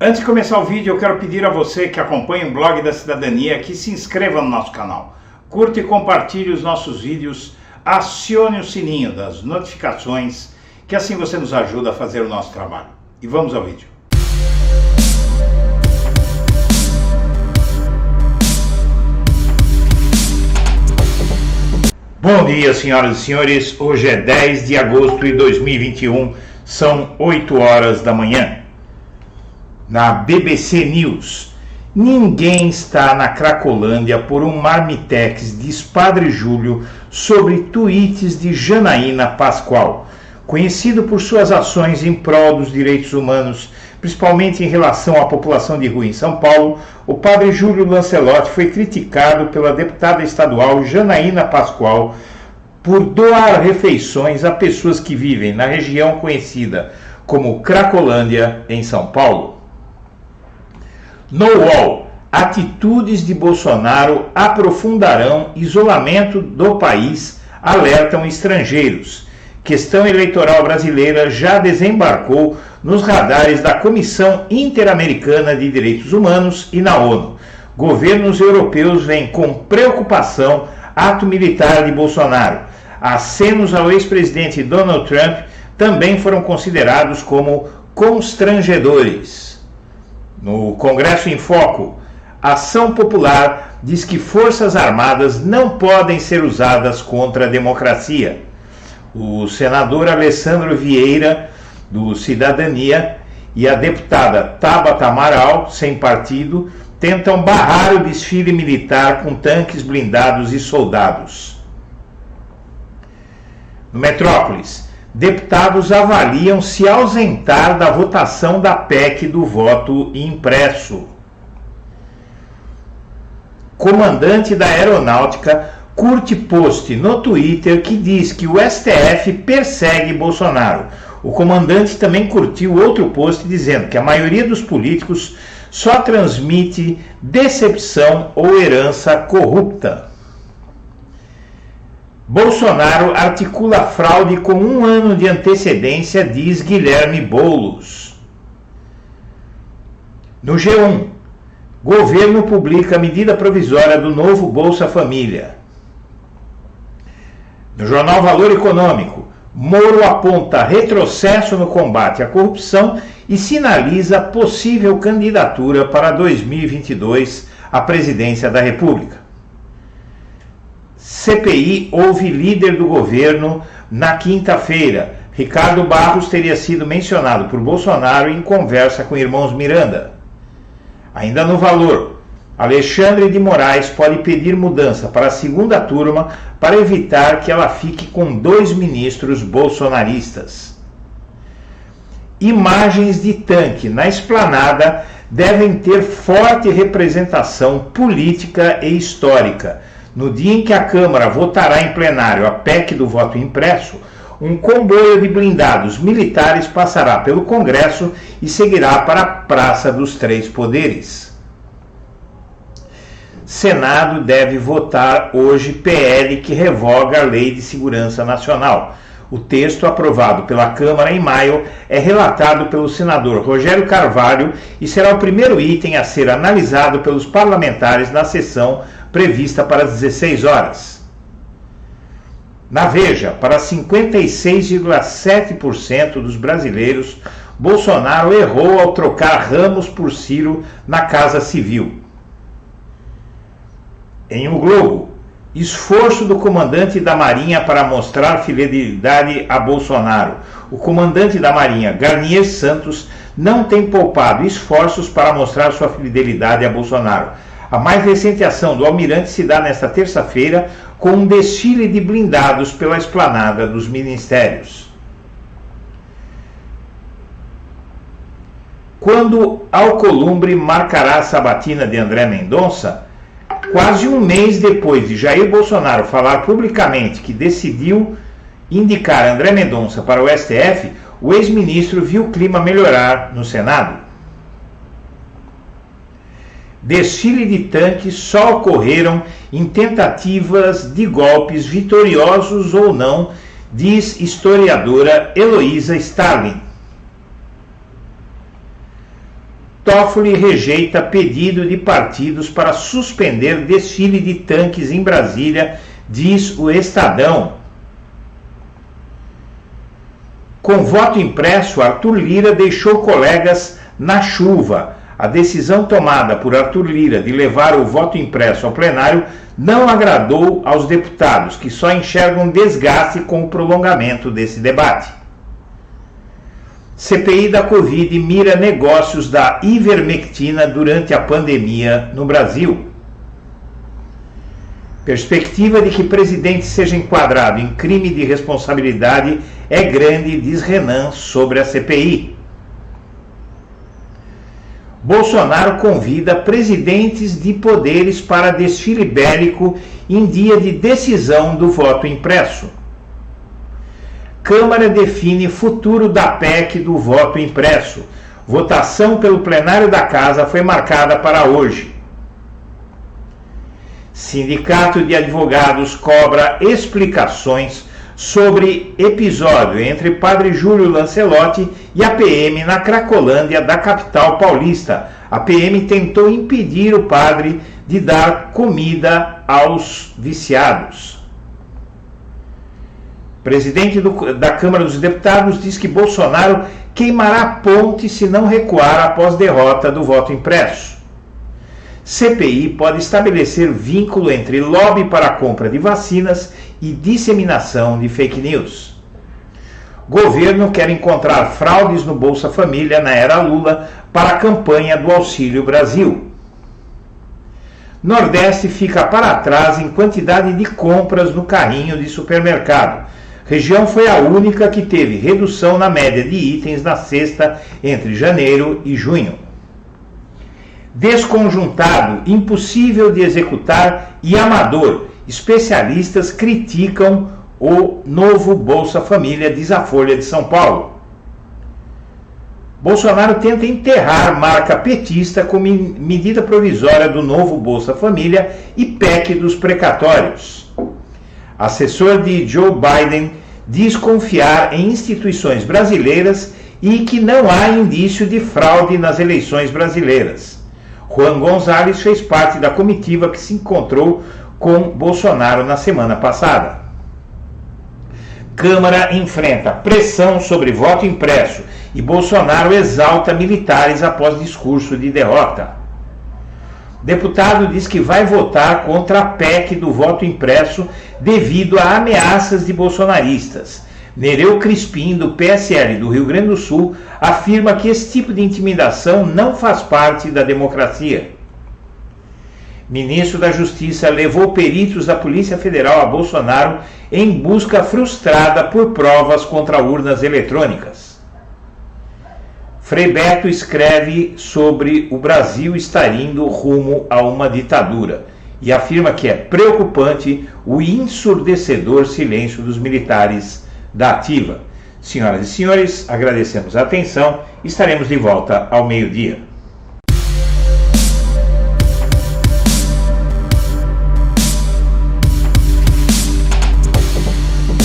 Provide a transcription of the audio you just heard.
Antes de começar o vídeo, eu quero pedir a você que acompanha o Blog da Cidadania que se inscreva no nosso canal, curta e compartilhe os nossos vídeos, acione o sininho das notificações, que assim você nos ajuda a fazer o nosso trabalho. E vamos ao vídeo. Bom dia, senhoras e senhores. Hoje é 10 de agosto de 2021, são 8 horas da manhã. Na BBC News, ninguém está na Cracolândia por um marmitex, diz Padre Júlio sobre tweets de Janaína Pascoal. Conhecido por suas ações em prol dos direitos humanos, principalmente em relação à população de rua em São Paulo, o Padre Júlio Lancelotti foi criticado pela deputada estadual Janaína Pascoal por doar refeições a pessoas que vivem na região conhecida como Cracolândia, em São Paulo. No UOL, atitudes de Bolsonaro aprofundarão isolamento do país, alertam estrangeiros. Questão eleitoral brasileira já desembarcou nos radares da Comissão Interamericana de Direitos Humanos e na ONU. Governos europeus veem com preocupação ato militar de Bolsonaro. Acenos ao ex-presidente Donald Trump também foram considerados como constrangedores. No Congresso em Foco, Ação Popular diz que forças armadas não podem ser usadas contra a democracia. O senador Alessandro Vieira, do Cidadania, e a deputada Tabata Amaral, sem partido, tentam barrar o desfile militar com tanques blindados e soldados. No Metrópolis, deputados avaliam se ausentar da votação da PEC do voto impresso. Comandante da Aeronáutica curte post no Twitter que diz que o STF persegue Bolsonaro. O comandante também curtiu outro post dizendo que a maioria dos políticos só transmite decepção ou herança corrupta. Bolsonaro articula fraude com 1 ano de antecedência, diz Guilherme Boulos. No G1, governo publica medida provisória do novo Bolsa Família. No jornal Valor Econômico, Moro aponta retrocesso no combate à corrupção e sinaliza possível candidatura para 2022 à presidência da República. CPI ouve líder do governo na quinta-feira. Ricardo Barros teria sido mencionado por Bolsonaro em conversa com irmãos Miranda. Ainda no Valor, Alexandre de Moraes pode pedir mudança para a segunda turma para evitar que ela fique com 2 ministros bolsonaristas. Imagens de tanque na esplanada devem ter forte representação política e histórica. No dia em que a Câmara votará em plenário a PEC do voto impresso, um comboio de blindados militares passará pelo Congresso e seguirá para a Praça dos Três Poderes. Senado deve votar hoje PL que revoga a Lei de Segurança Nacional. O texto, aprovado pela Câmara em maio, é relatado pelo senador Rogério Carvalho e será o primeiro item a ser analisado pelos parlamentares na sessão prevista para as 16 horas. Na Veja, para 56,7% dos brasileiros, Bolsonaro errou ao trocar Ramos por Ciro na Casa Civil. Em O Globo, esforço do comandante da Marinha para mostrar fidelidade a Bolsonaro. O comandante da Marinha, Garnier Santos, não tem poupado esforços para mostrar sua fidelidade a Bolsonaro. A mais recente ação do almirante se dá nesta terça-feira com um desfile de blindados pela esplanada dos ministérios. Quando Alcolumbre marcará a sabatina de André Mendonça, quase um mês depois de Jair Bolsonaro falar publicamente que decidiu indicar André Mendonça para o STF, o ex-ministro viu o clima melhorar no Senado. Desfile de tanques só ocorreram em tentativas de golpes vitoriosos ou não, diz historiadora Heloísa Stalin. Toffoli rejeita pedido de partidos para suspender desfile de tanques em Brasília, diz o Estadão. Com voto impresso, Arthur Lira deixou colegas na chuva. A decisão tomada por Arthur Lira de levar o voto impresso ao plenário não agradou aos deputados, que só enxergam desgaste com o prolongamento desse debate. CPI da Covid mira negócios da ivermectina durante a pandemia no Brasil. Perspectiva de que presidente seja enquadrado em crime de responsabilidade é grande, diz Renan sobre a CPI. Bolsonaro convida presidentes de poderes para desfile bélico em dia de decisão do voto impresso. Câmara define futuro da PEC do voto impresso. Votação pelo plenário da Casa foi marcada para hoje. Sindicato de Advogados cobra explicações sobre episódio entre Padre Júlio Lancelotti e a PM na Cracolândia da capital paulista. A PM tentou impedir o padre de dar comida aos viciados. Presidente da Câmara dos Deputados diz que Bolsonaro queimará ponte se não recuar após derrota do voto impresso. CPI pode estabelecer vínculo entre lobby para a compra de vacinas e disseminação de fake news. Governo quer encontrar fraudes no Bolsa Família na era Lula para a campanha do Auxílio Brasil. Nordeste fica para trás em quantidade de compras no carrinho de supermercado. Região foi a única que teve redução na média de itens na cesta entre janeiro e junho. Desconjuntado, impossível de executar e amador. Especialistas criticam o novo Bolsa Família, diz a Folha de São Paulo. Bolsonaro tenta enterrar marca petista com medida provisória do novo Bolsa Família e PEC dos precatórios. Assessor de Joe Biden diz confiar em instituições brasileiras e que não há indício de fraude nas eleições brasileiras. Juan Gonzalez fez parte da comitiva que se encontrou com Bolsonaro na semana passada. Câmara enfrenta pressão sobre voto impresso e Bolsonaro exalta militares após discurso de derrota. Deputado diz que vai votar contra a PEC do voto impresso devido a ameaças de bolsonaristas. Nereu Crispim, do PSL do Rio Grande do Sul, afirma que esse tipo de intimidação não faz parte da democracia. Ministro da Justiça levou peritos da Polícia Federal a Bolsonaro em busca frustrada por provas contra urnas eletrônicas. Frei Beto escreve sobre o Brasil estar indo rumo a uma ditadura e afirma que é preocupante o ensurdecedor silêncio dos militares da ativa. Senhoras e senhores, agradecemos a atenção e estaremos de volta ao meio-dia.